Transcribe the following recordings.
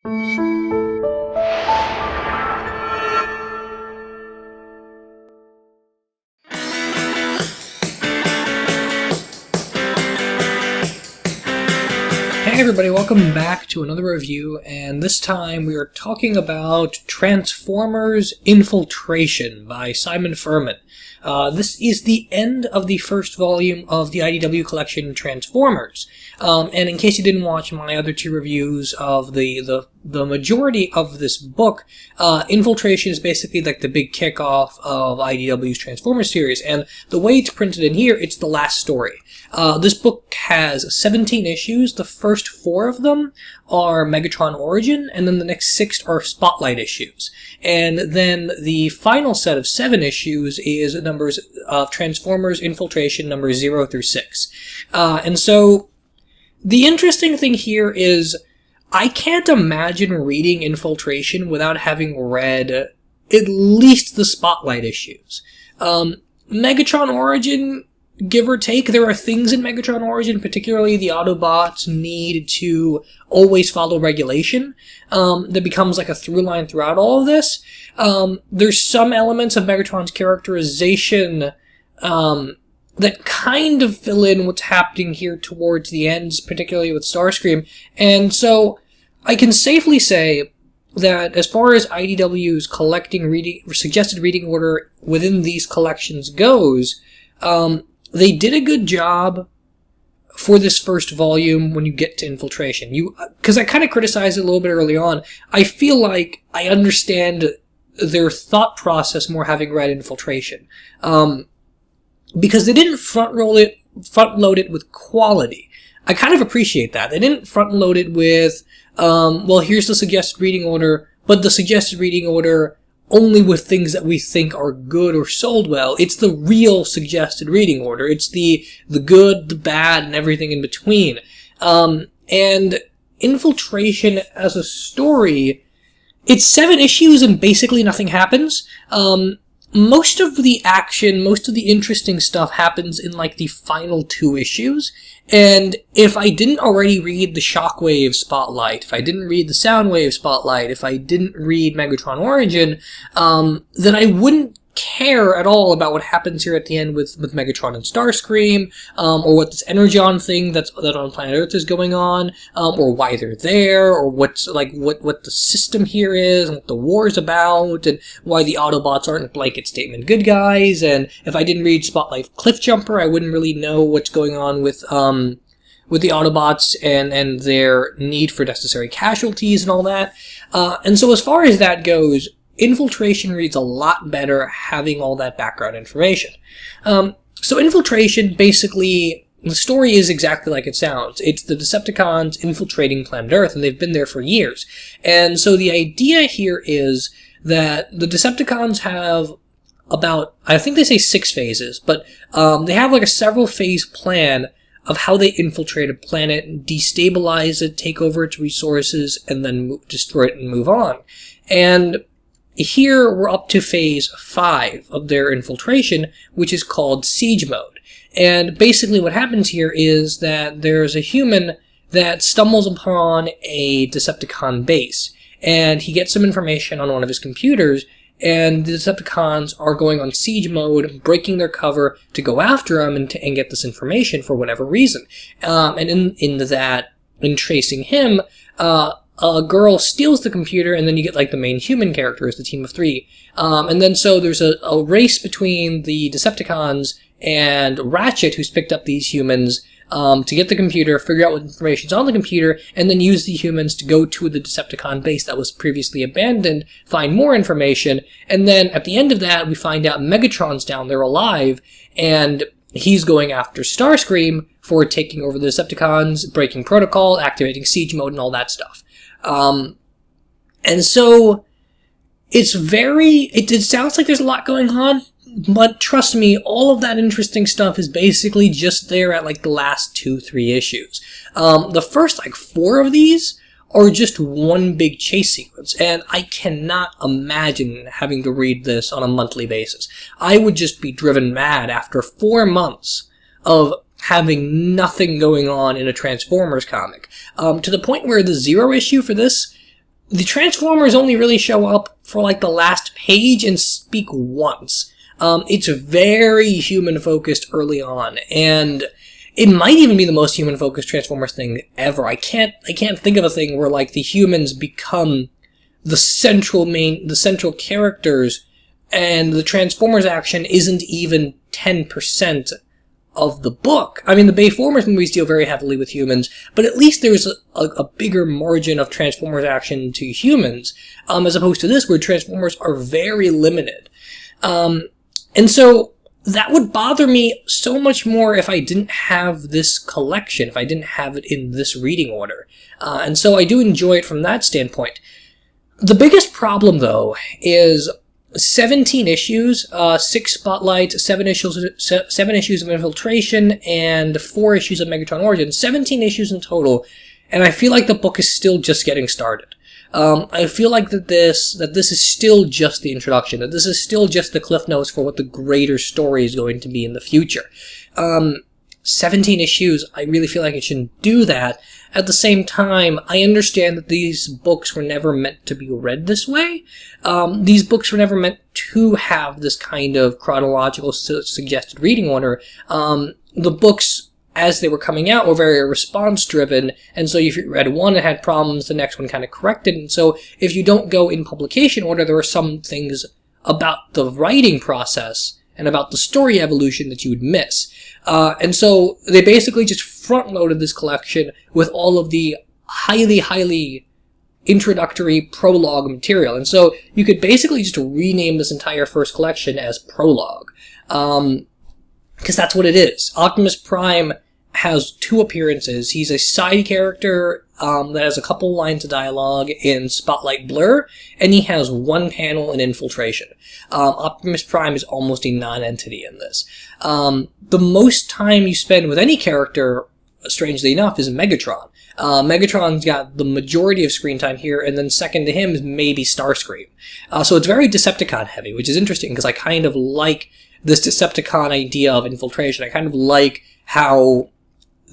Hey everybody, welcome back to another review, and this time we are talking about Transformers Infiltration by Simon Furman. This is the end of the first volume of the IDW collection Transformers. And in case you didn't watch my other two reviews of the majority of this book, Infiltration is basically like the big kickoff of IDW's Transformers series, and the way it's printed in here, it's the last story. This book has 17 issues. The first 4 of them are Megatron Origin, and then the next 6 are Spotlight issues. And then the final set of 7 issues is numbers of Transformers Infiltration numbers 0 through 6. And so the interesting thing here is I can't imagine reading Infiltration without having read at least the Spotlight issues. Megatron Origin, give or take, there are things in Megatron Origin, particularly the Autobots need to always follow regulation, that becomes like a through line throughout all of this. There's some elements of Megatron's characterization that kind of fill in what's happening here towards the ends, particularly with Starscream. And so I can safely say that as far as IDW's suggested reading order within these collections goes, they did a good job for this first volume when you get to Infiltration. Because I kind of criticized it a little bit early on. I feel like I understand their thought process more having read Infiltration. Because they didn't front load it with quality. I kind of appreciate that. They didn't front load it with, well, here's the suggested reading order, but the suggested reading order only with things that we think are good or sold well. It's the real suggested reading order. It's the good, the bad, and everything in between. And Infiltration as a story, it's 7 issues and basically nothing happens. Most of the action, most of the interesting stuff happens in like the final 2 issues. And if I didn't already read the Shockwave Spotlight, if I didn't read the Soundwave Spotlight, if I didn't read Megatron Origin, then I wouldn't care at all about what happens here at the end with Megatron and Starscream, or what this Energon thing that on planet Earth is going on, or why they're there, or what the system here is, and what the war is about, and why the Autobots aren't blanket statement good guys. And if I didn't read Spotlight Cliffjumper, I wouldn't really know what's going on with the Autobots and their need for necessary casualties and all that. And so as far as that goes, Infiltration reads a lot better having all that background information. So Infiltration, basically, the story is exactly like it sounds. It's the Decepticons infiltrating planet Earth, and they've been there for years. And so the idea here is that the Decepticons have about, I think they say 6 phases, but they have like a several phase plan of how they infiltrate a planet, destabilize it, take over its resources, and then destroy it and move on. And here we're up to phase 5 of their infiltration, which is called Siege Mode. And basically what happens here is that there's a human that stumbles upon a Decepticon base, and he gets some information on one of his computers, and the Decepticons are going on siege mode, breaking their cover to go after him and get this information for whatever reason. And in tracing him, a girl steals the computer, and then you get like the main human characters, the team of 3. And then so there's a race between the Decepticons and Ratchet, who's picked up these humans, to get the computer, figure out what information's on the computer, and then use the humans to go to the Decepticon base that was previously abandoned, find more information, and then at the end of that, we find out Megatron's down there alive, and he's going after Starscream for taking over the Decepticons, breaking protocol, activating siege mode, and all that stuff. And so it sounds like there's a lot going on, but trust me, all of that interesting stuff is basically just there at like the last 2-3 issues. The first like 4 of these are just one big chase sequence, and I cannot imagine having to read this on a monthly basis. I would just be driven mad after 4 months of having nothing going on in a Transformers comic, to the point where the 0 issue for this, the Transformers only really show up for like the last page and speak once. It's very human-focused early on, and it might even be the most human-focused Transformers thing ever. I can't think of a thing where like the humans become the central characters, and the Transformers action isn't even 10% of the book. I mean, the Bayformers movies deal very heavily with humans, but at least there's a bigger margin of Transformers action to humans, as opposed to this, where Transformers are very limited. And so that would bother me so much more if I didn't have this collection, if I didn't have it in this reading order. And so I do enjoy it from that standpoint. The biggest problem, though, is 17 issues, 6 Spotlight, 7 issues of Infiltration, and 4 issues of Megatron Origins. 17 issues in total, and I feel like the book is still just getting started. I feel like that this is still just the introduction, that this is still just the cliff notes for what the greater story is going to be in the future. 17 issues, I really feel like it shouldn't do that. At the same time, I understand that these books were never meant to be read this way. These books were never meant to have this kind of chronological suggested reading order. The books, as they were coming out, were very response-driven, and so if you read one and had problems, the next one kind of corrected, and so if you don't go in publication order, there are some things about the writing process and about the story evolution that you would miss. And so they basically just front-loaded this collection with all of the highly introductory prologue material. And so you could basically just rename this entire first collection as Prologue. Because that's what it is. Optimus Prime has 2 appearances. He's a side character that has a couple lines of dialogue in Spotlight Blur, and he has 1 panel in Infiltration. Optimus Prime is almost a non-entity in this. The most time you spend with any character, strangely enough, is Megatron. Megatron's got the majority of screen time here, and then second to him is maybe Starscream. So it's very Decepticon heavy, which is interesting, because I kind of like this Decepticon idea of infiltration. I kind of like how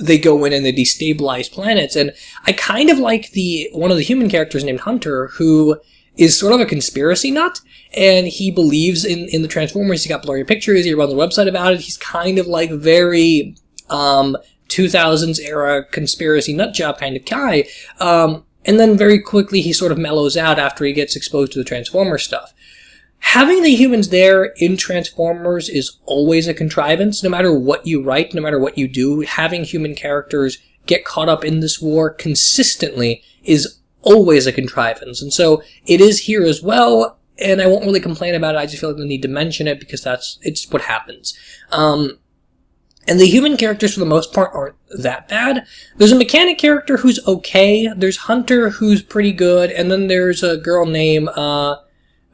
they go in and they destabilize planets, and I kind of like one of the human characters named Hunter, who is sort of a conspiracy nut, and he believes in the Transformers. He's got blurry pictures, he runs a website about it, he's kind of like very 2000s era conspiracy nutjob kind of guy, and then very quickly he sort of mellows out after he gets exposed to the Transformers stuff. Having the humans there in Transformers is always a contrivance. No matter what you write, no matter what you do, having human characters get caught up in this war consistently is always a contrivance. And so it is here as well, and I won't really complain about it. I just feel like I need to mention it because it's what happens. And the human characters, for the most part, aren't that bad. There's a mechanic character who's okay. There's Hunter, who's pretty good. And then there's a girl named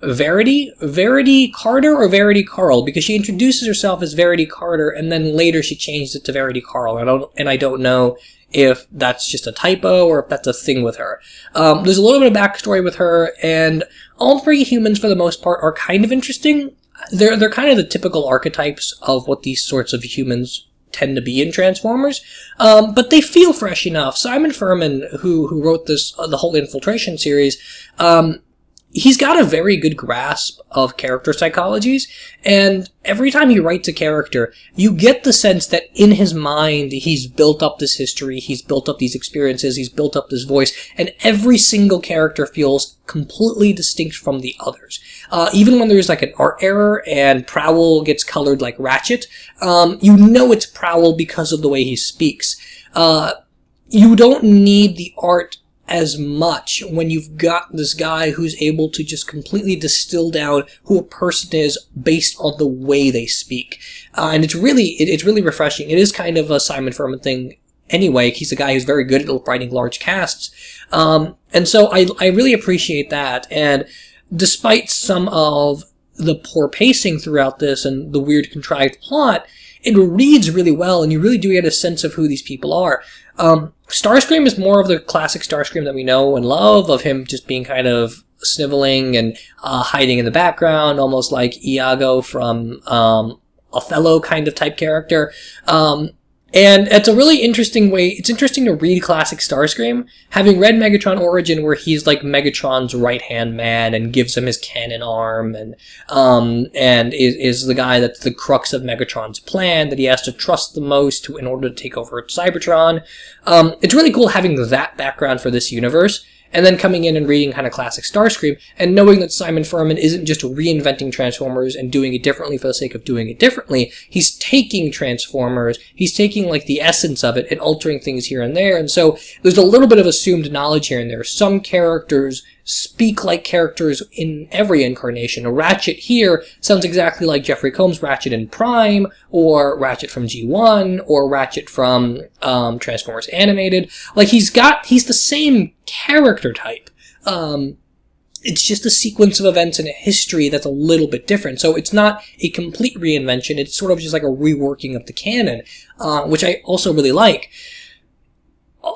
Verity Carter or Verity Carl, because she introduces herself as Verity Carter, and then later she changed it to Verity Carl. I don't know if that's just a typo or if that's a thing with her. There's a little bit of backstory with her, and all 3 humans, for the most part, are kind of interesting. They're kind of the typical archetypes of what these sorts of humans tend to be in Transformers, but they feel fresh enough. Simon Furman, who wrote this, the whole Infiltration series, he's got a very good grasp of character psychologies, and every time he writes a character, you get the sense that in his mind, he's built up this history, he's built up these experiences, he's built up this voice, and every single character feels completely distinct from the others. Even when there's like an art error and Prowl gets colored like Ratchet, you know it's Prowl because of the way he speaks. You don't need the art as much when you've got this guy who's able to just completely distill down who a person is based on the way they speak. And it's really refreshing. It is kind of a Simon Furman thing anyway. He's a guy who's very good at writing large casts. And so I really appreciate that. And despite some of the poor pacing throughout this and the weird contrived plot, it reads really well, and you really do get a sense of who these people are. Starscream is more of the classic Starscream that we know and love, of him just being kind of sniveling and hiding in the background, almost like Iago from Othello kind of type character. And And it's a really interesting way. It's interesting to read classic Starscream, having read Megatron Origin, where he's like Megatron's right-hand man and gives him his cannon arm, and is the guy that's the crux of Megatron's plan that he has to trust the most in order to take over Cybertron. It's really cool having that background for this universe, and then coming in and reading kind of classic Starscream, and knowing that Simon Furman isn't just reinventing Transformers and doing it differently for the sake of doing it differently. He's taking Transformers, he's taking like the essence of it and altering things here and there, and so there's a little bit of assumed knowledge here and there. Some characters speak like characters in every incarnation. A Ratchet here sounds exactly like Jeffrey Combs' Ratchet in Prime, or Ratchet from G1, or Ratchet from Transformers Animated. Like, he's the same character type. It's just a sequence of events in a history that's a little bit different. So it's not a complete reinvention, it's sort of just like a reworking of the canon, which I also really like.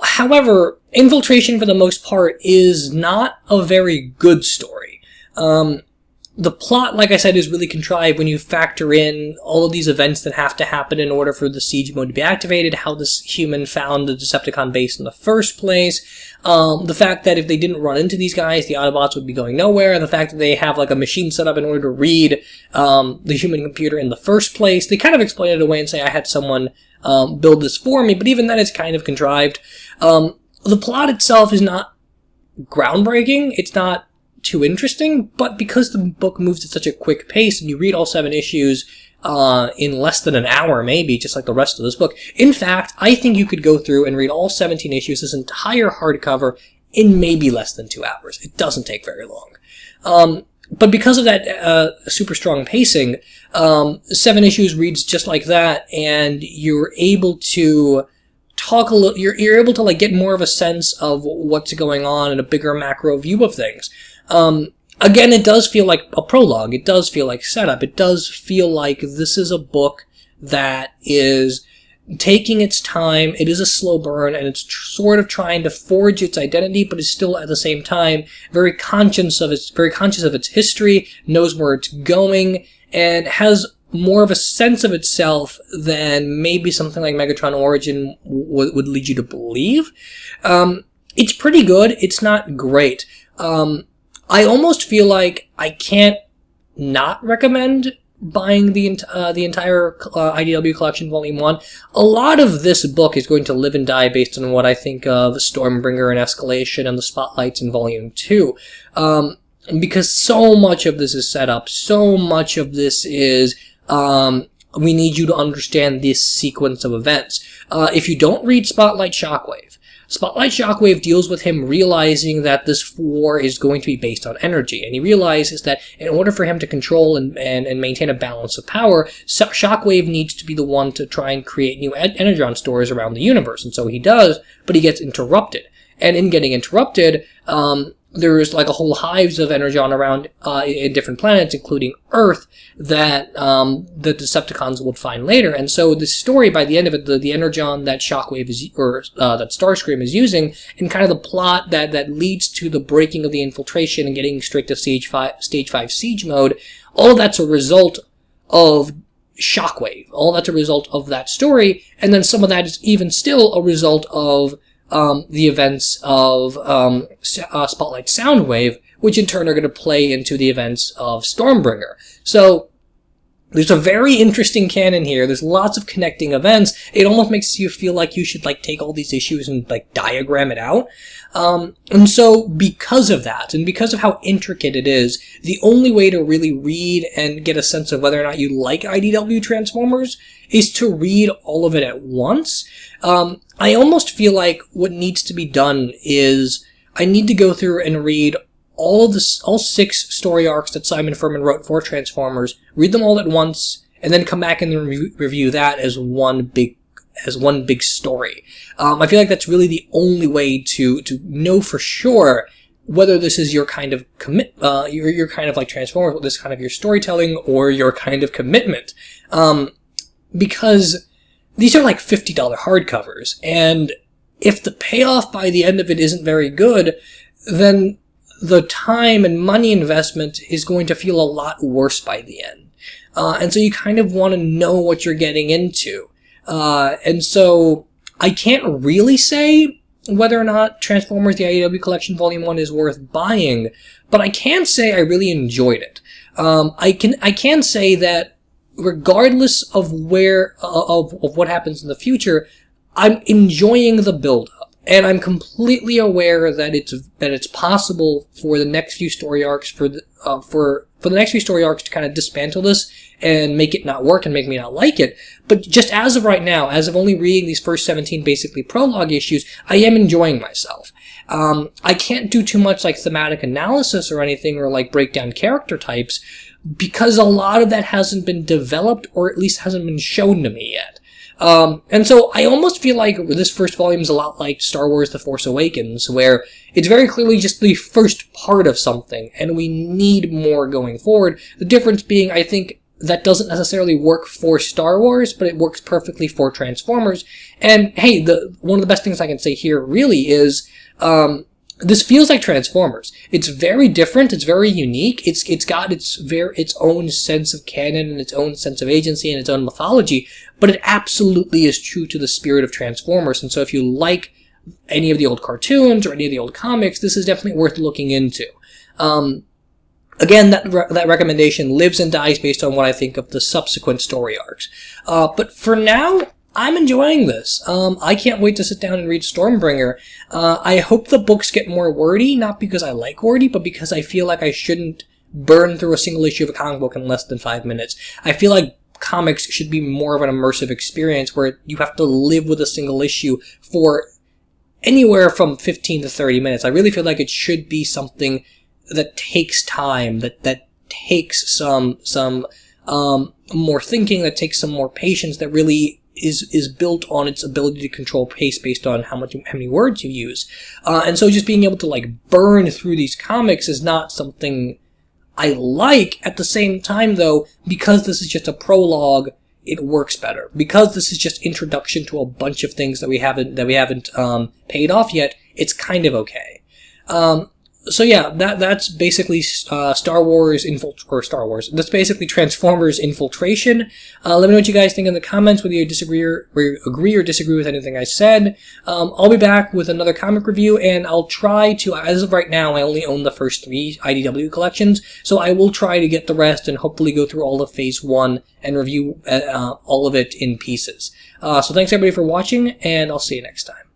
However, Infiltration, for the most part, is not a very good story. The plot, like I said, is really contrived when you factor in all of these events that have to happen in order for the siege mode to be activated, how this human found the Decepticon base in the first place, the fact that if they didn't run into these guys, the Autobots would be going nowhere, the fact that they have like a machine set up in order to read the human computer in the first place. They kind of explain it away and say, I had someone build this for me, but even then it's kind of contrived. The plot itself is not groundbreaking, it's not too interesting, but because the book moves at such a quick pace and you read all 7 issues in less than an hour, maybe, just like the rest of this book. In fact, I think you could go through and read all 17 issues, this entire hardcover, in maybe less than 2 hours. It doesn't take very long. But because of that super strong pacing, 7 issues reads just like that, and you're able to talk a little. You're able to like get more of a sense of what's going on and a bigger macro view of things. Again, it does feel like a prologue. It does feel like setup. It does feel like this is a book that is taking its time. It is a slow burn, and it's sort of trying to forge its identity, but is still at the same time very conscious of its history, knows where it's going, and has more of a sense of itself than maybe something like Megatron Origin would lead you to believe. It's pretty good. It's not great. I almost feel like I can't not recommend buying the entire IDW collection, Volume 1. A lot of this book is going to live and die based on what I think of Stormbringer and Escalation and the Spotlights in Volume 2. Because so much of this is set up, so much of this is, we need you to understand this sequence of events. If you don't read Spotlight Shockwave deals with him realizing that this war is going to be based on energy, and he realizes that in order for him to control and maintain a balance of power, Shockwave needs to be the one to try and create new energon stores around the universe, and so he does, but he gets interrupted. And in getting interrupted, there's like a whole hives of energon around in different planets, including Earth, that the Decepticons would find later. And so the story, by the end of it, the energon that Shockwave is, or that Starscream is using, and kind of the plot that leads to the breaking of the infiltration and getting straight to Stage 5 siege mode, all of that's a result of Shockwave. All that's a result of that story, and then some of that is even still a result of the events of Spotlight Soundwave, which in turn are going to play into the events of Stormbringer. So there's a very interesting canon here. There's lots of connecting events. It almost makes you feel like you should like take all these issues and like diagram it out. And so because of that, and because of how intricate it is, the only way to really read and get a sense of whether or not you like IDW Transformers is to read all of it at once. I almost feel like what needs to be done is I need to go through and read all 6 story arcs that Simon Furman wrote for Transformers, read them all at once, and then come back and review that as one big story. I feel like that's really the only way to know for sure whether this is your kind of your kind of like Transformers, this kind of your storytelling, or your kind of commitment. Because these are like $50 hardcovers, and if the payoff by the end of it isn't very good, then the time and money investment is going to feel a lot worse by the end. And so you kind of want to know what you're getting into. And so I can't really say whether or not Transformers the IDW Collection Volume 1 is worth buying, but I can say I really enjoyed it. I can say that regardless of where of what happens in the future, I'm enjoying the build-up, and I'm completely aware that it's possible for the next few story arcs for the next few story arcs to kind of dismantle this and make it not work and make me not like it. But just as of right now, as of only reading these first 17 basically prologue issues, I am enjoying myself. I can't do too much like thematic analysis or anything, or like break down character types, because a lot of that hasn't been developed, or at least hasn't been shown to me yet. And so I almost feel like this first volume is a lot like Star Wars The Force Awakens, where it's very clearly just the first part of something, and we need more going forward. The difference being, I think, that doesn't necessarily work for Star Wars, but it works perfectly for Transformers. And hey, one of the best things I can say here really is, this feels like Transformers. It's very different. It's very unique. It's got its own sense of canon and its own sense of agency and its own mythology, but it absolutely is true to the spirit of Transformers. And so if you like any of the old cartoons or any of the old comics, this is definitely worth looking into. Again, that recommendation lives and dies based on what I think of the subsequent story arcs. But for now, I'm enjoying this. I can't wait to sit down and read Stormbringer. I hope the books get more wordy, not because I like wordy, but because I feel like I shouldn't burn through a single issue of a comic book in less than 5 minutes. I feel like comics should be more of an immersive experience where you have to live with a single issue for anywhere from 15 to 30 minutes. I really feel like it should be something that takes time, that takes some more thinking, that takes some more patience, that really is built on its ability to control pace based on how many words you use. And so just being able to like burn through these comics is not something I like. At the same time though, because this is just a prologue, it works better. Because this is just introduction to a bunch of things that we haven't paid off yet, it's kind of okay. So yeah, that's basically Star Wars. That's basically Transformers Infiltration. Let me know what you guys think in the comments, whether you agree or disagree with anything I said. I'll be back with another comic review, and I'll try to, as of right now, I only own the first 3 IDW collections, so I will try to get the rest and hopefully go through all of Phase 1 and review all of it in pieces. So thanks everybody for watching, and I'll see you next time.